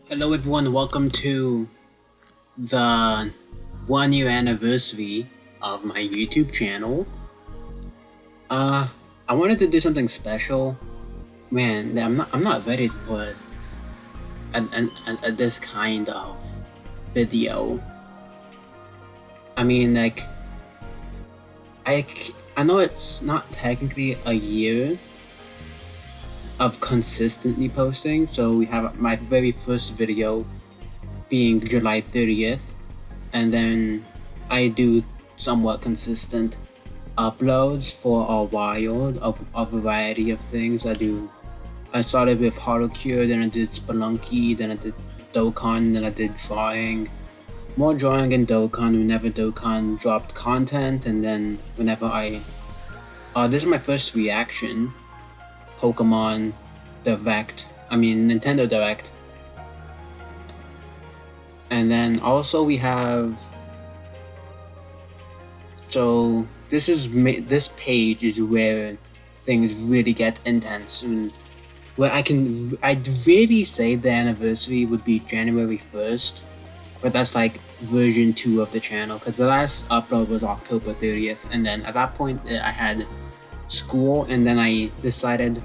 Hello everyone, welcome to the 1 year anniversary of my YouTube channel. I wanted to do something special. Man, I'm not ready for this kind of video. I mean, like, I know it's not technically a year of consistently posting, so we have my very first video being July 30th, and then I do somewhat consistent uploads for a while of a variety of things. I started with Horrorcure, then I did Spelunky, then I did Dokkan, then I did drawing. More drawing and Dokkan whenever Dokkan dropped content, and then whenever this is my first reaction, Pokemon Direct, Nintendo Direct. And then also we have, so this page is where things really get intense, and where I'd really say the anniversary would be January 1st, but that's like version 2 of the channel, because the last upload was October 30th, and then at that point I had school, and then I decided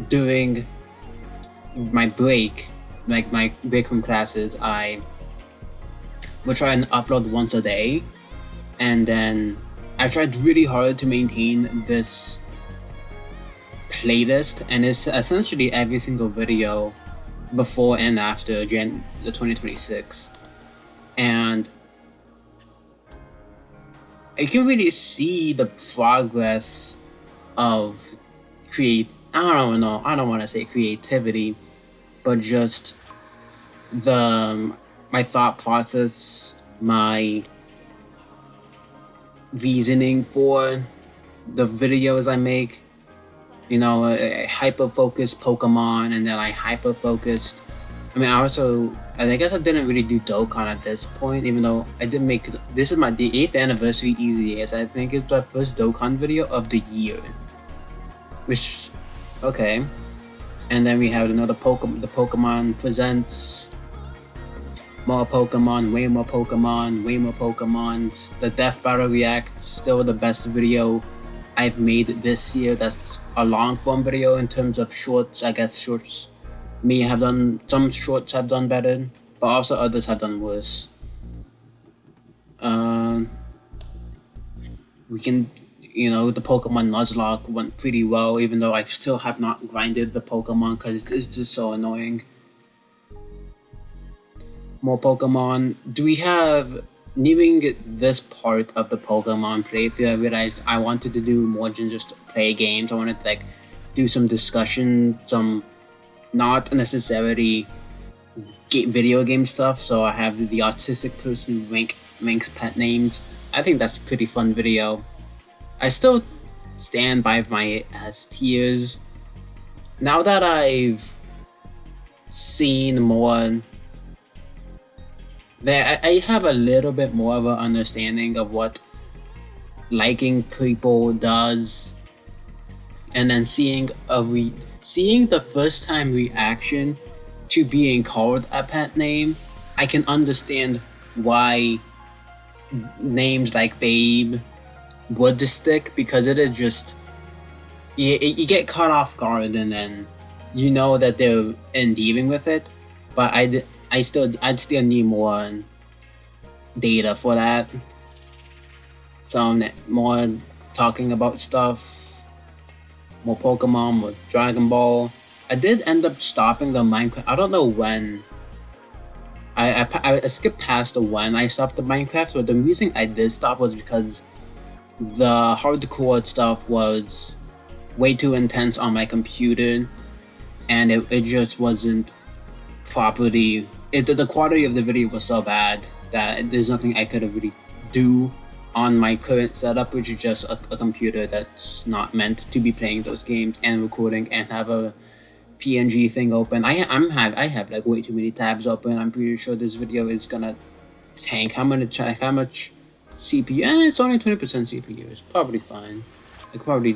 during my break, like my break from classes, I would try and upload once a day, and then I tried really hard to maintain this playlist, and it's essentially every single video before and after the 2026, and I can really see the progress of I don't know, I don't want to say creativity, but just my thought process, my reasoning for the videos I make. You know, I hyper-focused Pokemon, and then I hyper-focused. I guess I didn't really do Dokkan at this point, even though I did make. This is the 8th anniversary easy as I think it's the first Dokkan video of the year. Which, okay. And then we have another the Pokemon Presents. More Pokemon, way more Pokemon, way more Pokemon. The Death Battle React, still the best video I've made this year. That's a long form video in terms of shorts. I guess shorts some shorts have done better, but also others have done worse. We can, the Pokemon Nuzlocke went pretty well, even though I still have not grinded the Pokemon because it's just so annoying. More Pokemon. Do we have, nearing this part of the Pokemon playthrough, I realized I wanted to do more than just play games. I wanted to do some discussion, some not necessarily video game stuff. So I have the autistic person ranks pet names. I think that's a pretty fun video. I still stand by my S tiers. Now that I've seen more, I have a little bit more of an understanding of what liking people does, and then seeing the first time reaction to being called a pet name, I can understand why names like Babe would stick, because it is just you get caught off guard, and then you know that they're endearing with it, but I'd still need more data for that. Some more talking about stuff, more Pokemon, more Dragon Ball. I did end up stopping the Minecraft. I don't know when. I skipped past the when I stopped the Minecraft, but the reason I did stop was because the hardcore stuff was way too intense on my computer, and it just wasn't properly. The quality of the video was so bad that there's nothing I could really do on my current setup, which is just a computer that's not meant to be playing those games and recording and have a PNG thing open. I have like way too many tabs open. I'm pretty sure this video is gonna tank. I'm gonna check how much CPU. It's only 20% CPU. It's probably fine. Like probably,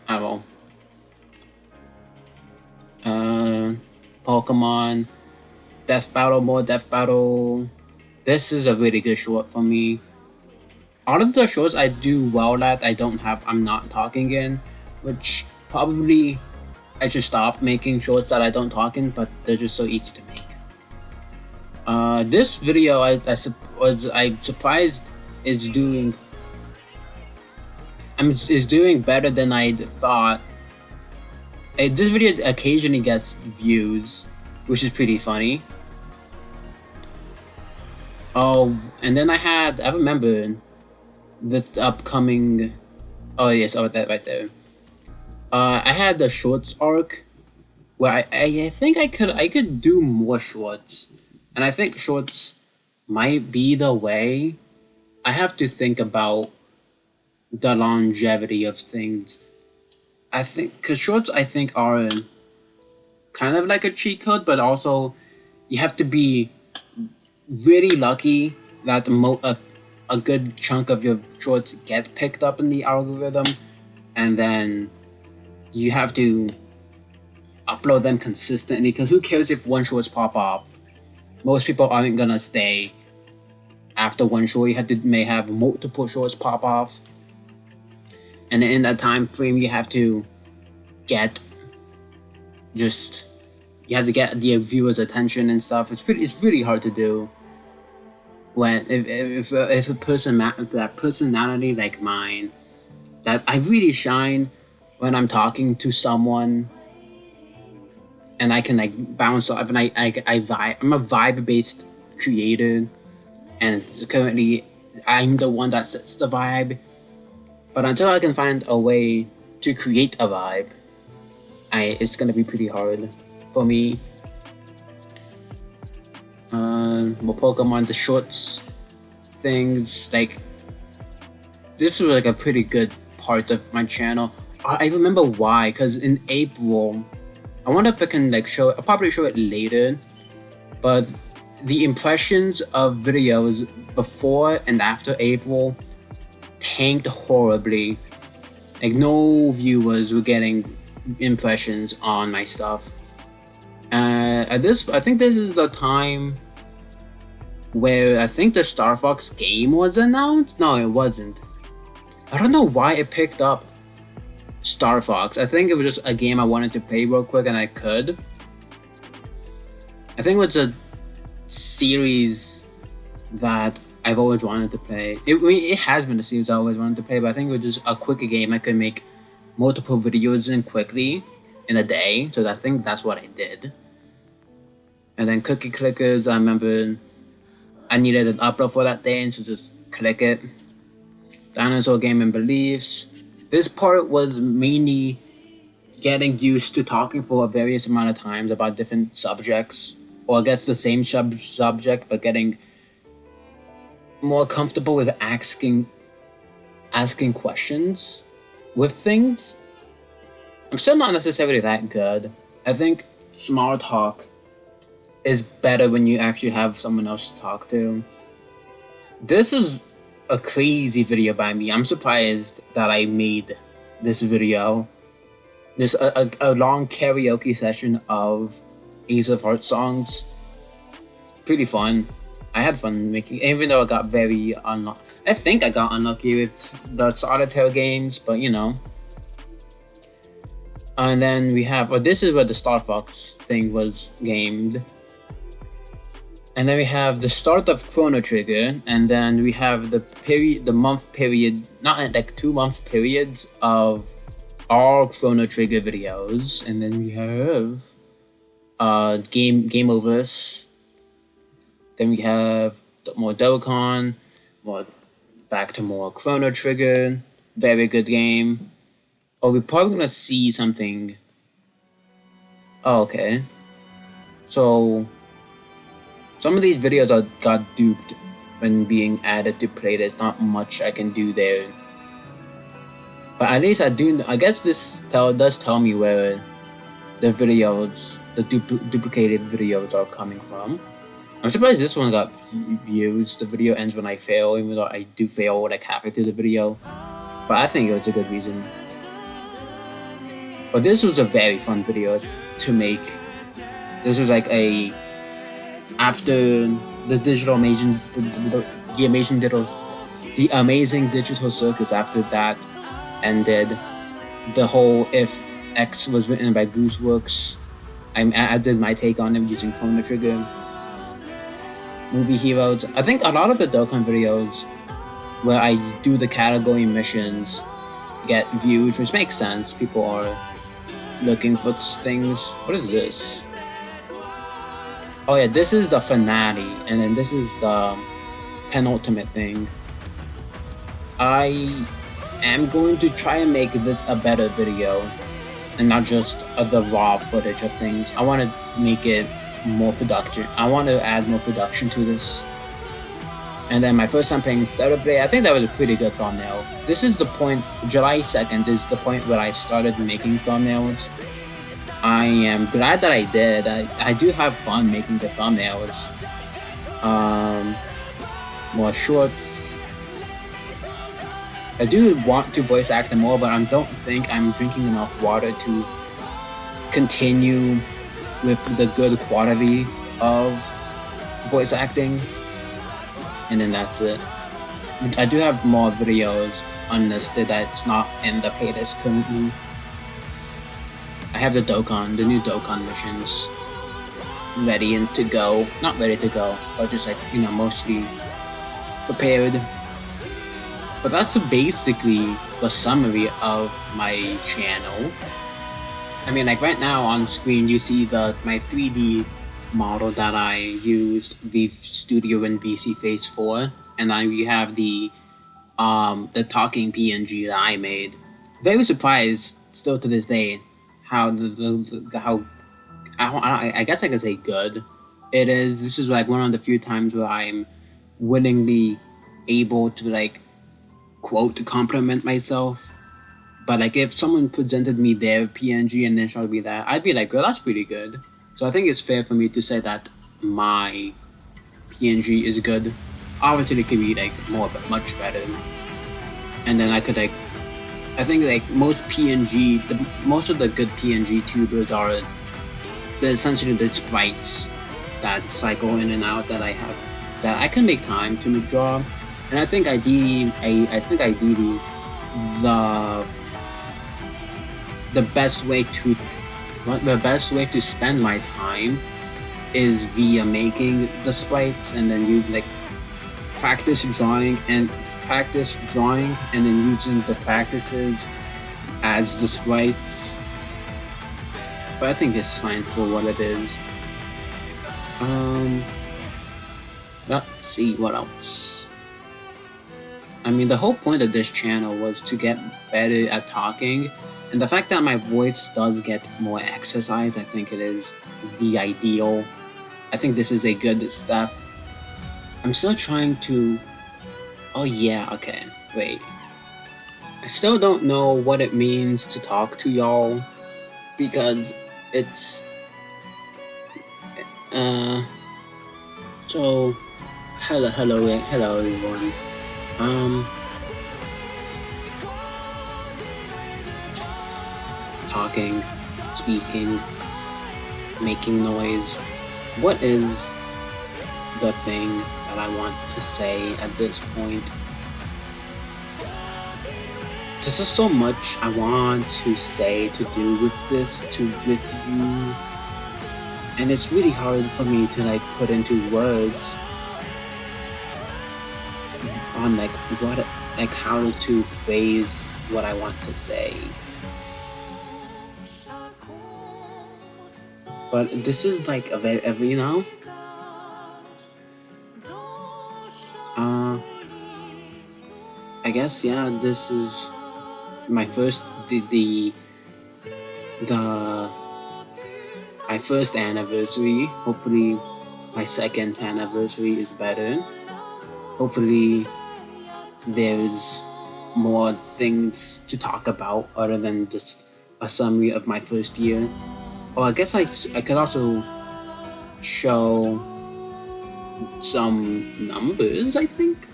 I don't know. Pokemon. Death battle, more death battle. This is a really good short for me. All of the shorts I do well at, I'm not talking in, which probably I should stop making shorts that I don't talk in, but they're just so easy to make. This video I'm surprised is doing is doing better than I thought. This video occasionally gets views, which is pretty funny. Oh, and then I remember the upcoming. Oh yes, oh that right there. I had the shorts arc where I think I could do more shorts, and I think shorts might be the way. I have to think about the longevity of things. I think because shorts I think are kind of like a cheat code, but also you have to be really lucky that a good chunk of your shorts get picked up in the algorithm, and then you have to upload them consistently, because who cares if one shorts pop off? Most people aren't gonna stay after one short. You may have multiple shorts pop off, and in that time frame you have to get the viewer's attention and stuff. It's really hard to do when if a person that personality like mine, that I really shine when I'm talking to someone, and I can like bounce off, and I vibe. I'm a vibe based creator, and currently I'm the one that sets the vibe. But until I can find a way to create a vibe, it's gonna be pretty hard for me. More Pokemon, the shorts things, like this was like a pretty good part of my channel. I remember why, because in April, I wonder if I can like show it. I'll probably show it later, but the impressions of videos before and after April tanked horribly. Like no viewers were getting impressions on my stuff. I think this is the time where I think the Star Fox game was announced. No, it wasn't. I don't know why it picked up Star Fox. I think it was just a game I wanted to play real quick, and I could. I think it was a series that I've always wanted to play. It has been a series I always wanted to play, but I think it was just a quick game I could make multiple videos in quickly in a day. So I think that's what I did. And then Cookie Clickers, I remember I needed an upload for that day, and so just click it. Dinosaur Game and Beliefs. This part was mainly getting used to talking for a various amount of times about different subjects, or I guess the same subject, but getting more comfortable with asking questions with things. I'm still not necessarily that good. I think small talk is better when you actually have someone else to talk to. This is a crazy video by me. I'm surprised that I made this video. This a long karaoke session of Ace of Hearts songs. Pretty fun. I had fun making, even though I got very unlucky. I think I got unlucky with the solitaire games, but you know. And then we have, this is where the Star Fox thing was gamed. And then we have the start of Chrono Trigger, and then we have the month period, not like 2 month periods of all Chrono Trigger videos. And then we have Game Overs. Then we have more Dokkan, back to more Chrono Trigger, very good game. Oh, we're probably gonna see something. Oh, okay. So some of these videos got duped when being added to playlist. Not much I can do there. But at least I guess this does tell me where the videos, the duplicated videos are coming from. I'm surprised this one got views. The video ends when I fail, even though I do fail like halfway through the video. But I think it was a good reason. But this was a very fun video to make. This was like a after the digital amazing the amazing digital the amazing digital circus after that ended, the whole if X was written by Bruce Works, I did my take on it using Chrono Trigger. Movie heroes. I think a lot of the Dokkan videos where I do the category missions get views, which makes sense. People are looking for things. What is this? Oh yeah, this is the finale, and then this is the penultimate thing. I am going to try and make this a better video, and not just the raw footage of things. I want to make it more production. I want to add more production to this. And then my first time playing Startup Day, I think that was a pretty good thumbnail. This is the point, July 2nd is the point where I started making thumbnails. I am glad that I did. I do have fun making the thumbnails. More shorts. I do want to voice act them more, but I don't think I'm drinking enough water to continue with the good quality of voice acting. And then that's it. I do have more videos unlisted that's not in the playlist currently. I have the new Dokkan missions ready and to go. Not ready to go, but just like, mostly prepared. But that's basically the summary of my channel. I mean, like right now on screen, you see my 3D model that I used, the Studio in VC Phase 4, and then we have the talking PNG that I made. Very surprised, still to this day, how how I guess I could say good it is. This is like one of the few times where I'm willingly able to like quote compliment myself. But like if someone presented me their PNG and then showed me that, I'd be like, well, that's pretty good. So I think it's fair for me to say that my PNG is good. Obviously it could be like more, but much better. And then I could like, I think like most of the good PNG tubers are essentially the sprites that cycle in and out that I have, that I can make time to draw. And I think ideally the best way to spend my time is via making the sprites, and then you like practice drawing and then using the practices as the sprites. But I think it's fine for what it is. Let's see what else. I mean, the whole point of this channel was to get better at talking, and the fact that my voice does get more exercise, I think it is the ideal. I think this is a good step. I'm still trying to... Oh yeah, okay, wait. I still don't know what it means to talk to y'all, because it's... So... Hello everyone. Talking, speaking, making noise. What is the thing that I want to say at this point? There's just so much I want to say, to do with with you. And it's really hard for me to like put into words on like how to phrase what I want to say. But this is like a very, I guess, yeah, this is my first, my first anniversary. Hopefully my second anniversary is better. Hopefully there's more things to talk about other than just a summary of my first year. Or I guess I could also show some numbers, I think.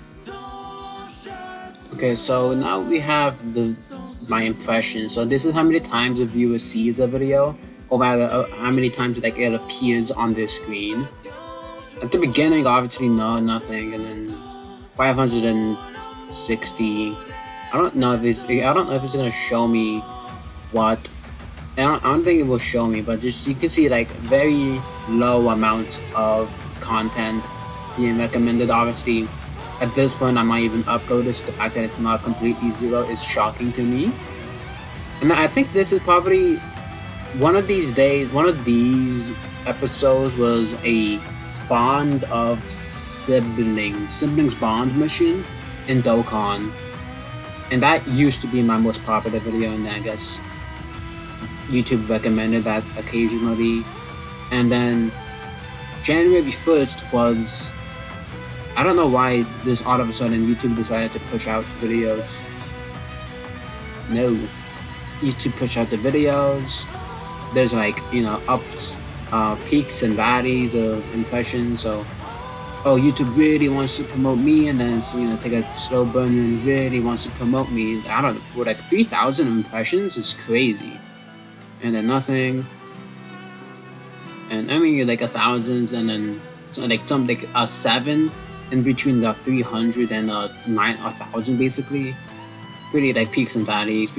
Okay, so now we have my impressions. So this is how many times a viewer sees a video, or rather how many times like it appears on their screen. At the beginning, obviously, no, nothing, and then 560. I don't know if it's gonna show me what. I don't think it will show me, but just you can see like very low amounts of content being recommended. Obviously, at this point, I might even upload this. The fact that it's not completely zero is shocking to me. And I think this is probably one of these days. One of these episodes was a bond of siblings bond mission in Dokkan, and that used to be my most popular video, and I guess YouTube recommended that occasionally. And then January 1st was, I don't know why this all of a sudden YouTube decided to push out videos. No, YouTube pushed out the videos. There's like, ups, peaks and valleys of impressions. So, oh, YouTube really wants to promote me, and then it's, take a slow burn and really wants to promote me. I don't know, for like 3,000 impressions is crazy. And then nothing. And I mean, like a thousands, and then like a 7 in between the 300 and a 1,000, basically. Pretty like peaks and valleys.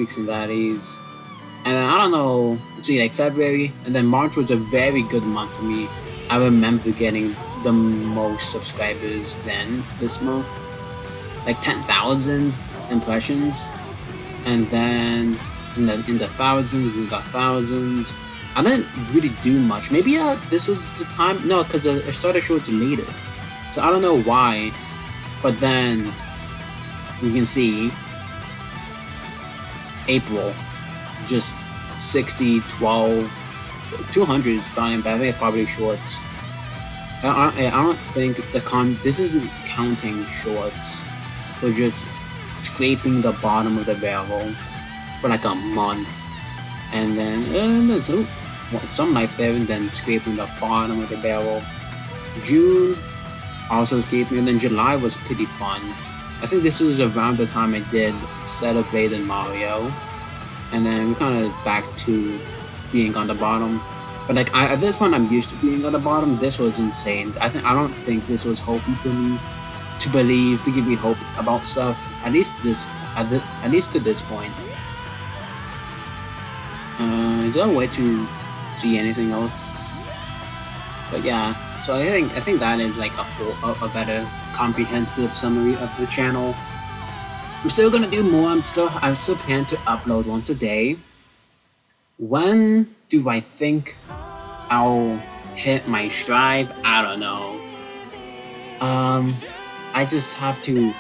And then, I don't know, let's see, like February, and then March was a very good month for me. I remember getting the most subscribers then this month, like 10,000 impressions, and then in the thousands and the thousands. I didn't really do much. Maybe this was the time. No, because I started shorts later, so I don't know why. But then you can see April, just 60, 12, 200 is fine, but I think probably shorts. I don't think this isn't counting shorts. We're just scraping the bottom of the barrel for like a month, and then there's some life there, and then scraping the bottom of the barrel. June also scraping, and then July was pretty fun. I think this was around the time I did Celebrate in Mario, and then we're kind of back to being on the bottom. But like at this point, I'm used to being on the bottom. This was insane. I don't think this was healthy for me to give me hope about stuff. At least to this point. Is there a way to see anything else? But yeah, so I think that is like a better comprehensive summary of the channel. I'm still gonna do more. I still plan to upload once a day. When do I think I'll hit my stride? I don't know. I just have to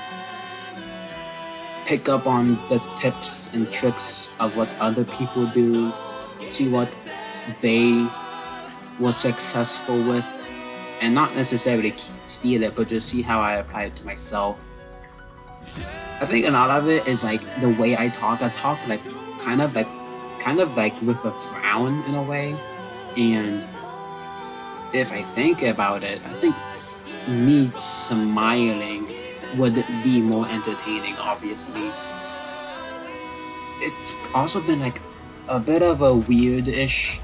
pick up on the tips and tricks of what other people do, see what they were successful with, and not necessarily steal it, but just see how I apply it to myself. I think a lot of it is like the way I talk. I talk like kind of like with a frown in a way, and if I think about it, I think me smiling would be more entertaining, obviously. It's also been like a bit of a weird-ish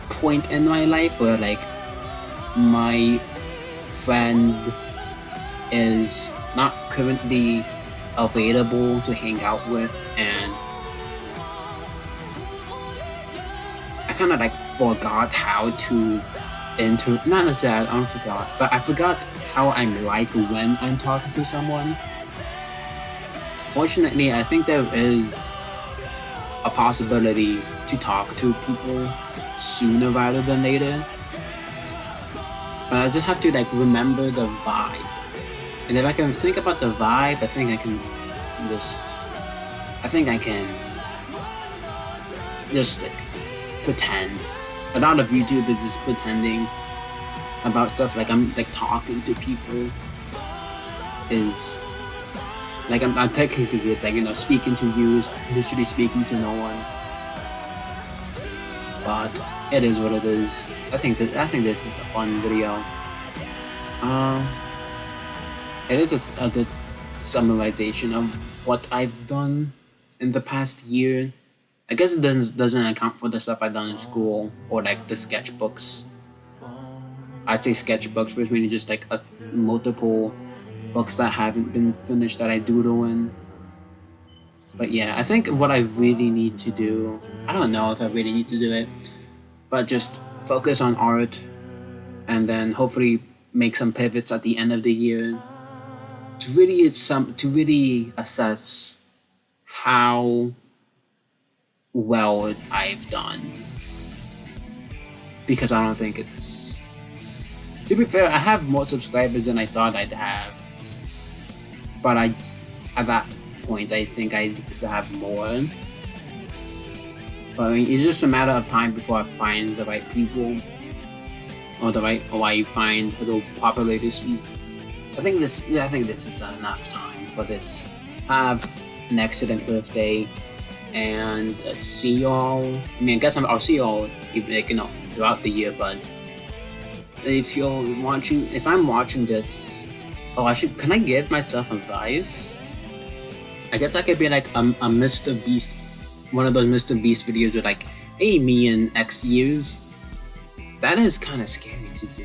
point in my life where like my friend is not currently available to hang out with, and I kind of like forgot how to not necessarily, I don't forgot, but I forgot how I'm like when I'm talking to someone. Fortunately, I think there is a possibility to talk to people sooner rather than later. But I just have to like remember the vibe. And if I can think about the vibe, I think I can just like pretend. A lot of YouTube is just pretending about stuff. Like I'm like talking to people is like I'm technically like speaking to you, literally speaking to no one. But it is what it is. I think this is a fun video. It is a good summarization of what I've done in the past year. I guess it doesn't account for the stuff I've done in school or like the sketchbooks. I'd say sketchbooks, but it's really just like multiple books that haven't been finished that I doodle in. But yeah, I think what I really need to do, I don't know if I really need to do it, but just focus on art and then hopefully make some pivots at the end of the year to really assess how well I've done. Because I don't think it's, to be fair, I have more subscribers than I thought I'd have. But at that point, I think I could have more. But I mean, it's just a matter of time before I find the right people, or I find the popular speak. I think this is enough time for this. Have an excellent birthday, and see y'all. I mean, I guess I'll see y'all, throughout the year. But if I'm watching this, can I give myself advice? I guess I could be like a Mr. Beast, one of those Mr. Beast videos with like, hey, me in X years. That is kind of scary to do.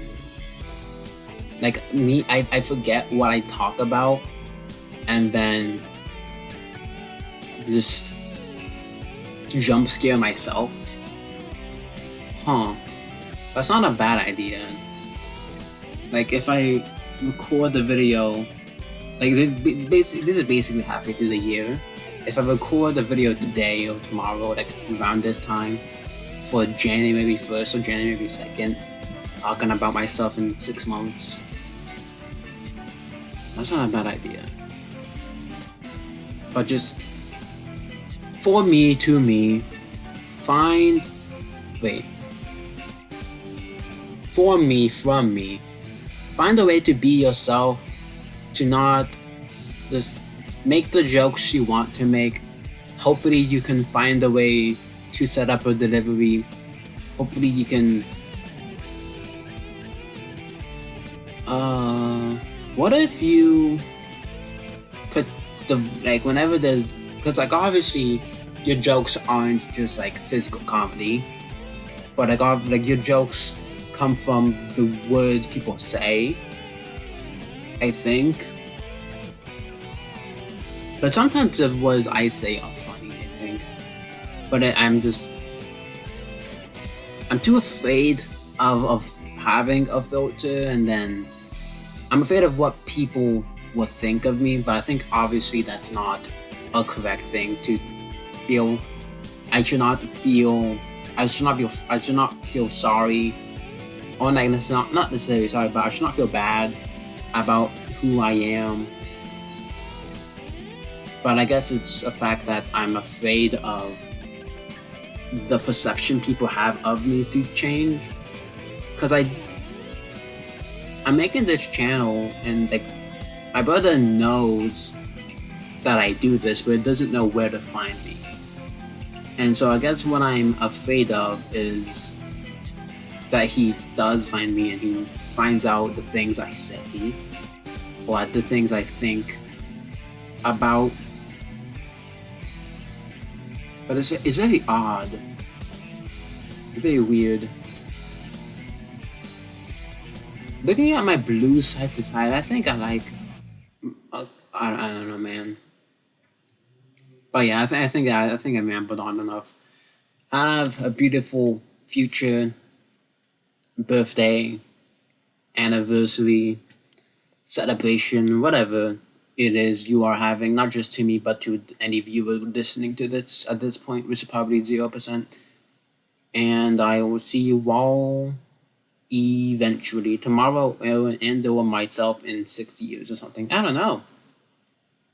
Like me, I forget what I talk about, and then just jump scare myself. That's not a bad idea. Like if I record the video, like this is basically halfway through the year. If I record the video today or tomorrow, like around this time, for January 1st or January 2nd, talking about myself in 6 months, that's not a bad idea. But just for me, to me, from me, find a way to be yourself, to not just make the jokes you want to make. Hopefully you can find a way to set up a delivery. Hopefully you can what if you put whenever there's, because like obviously your jokes aren't just like physical comedy, but like your jokes come from the words people say, I think. But sometimes the words I say are funny, I think. But I'm too afraid of having a filter, and then I'm afraid of what people will think of me. But I think obviously that's not a correct thing to feel. I should not feel sorry, or not necessarily sorry, but I should not feel bad about who I am. But I guess it's a fact that I'm afraid of the perception people have of me to change. Because I'm making this channel, and like my brother knows that I do this, but it doesn't know where to find me. And so I guess what I'm afraid of is that he does find me, and he finds out the things I say, or the things I think about. But it's very odd. It's very weird. Looking at my blue side to side, I think I like. I don't know, man. But yeah, I think I rambled on enough. Have a beautiful future, birthday, anniversary, celebration, whatever it is you are having, not just to me, but to any viewer listening to this at this point, which is probably 0%. And I will see you all eventually tomorrow, and or myself in 60 years or something. I don't know.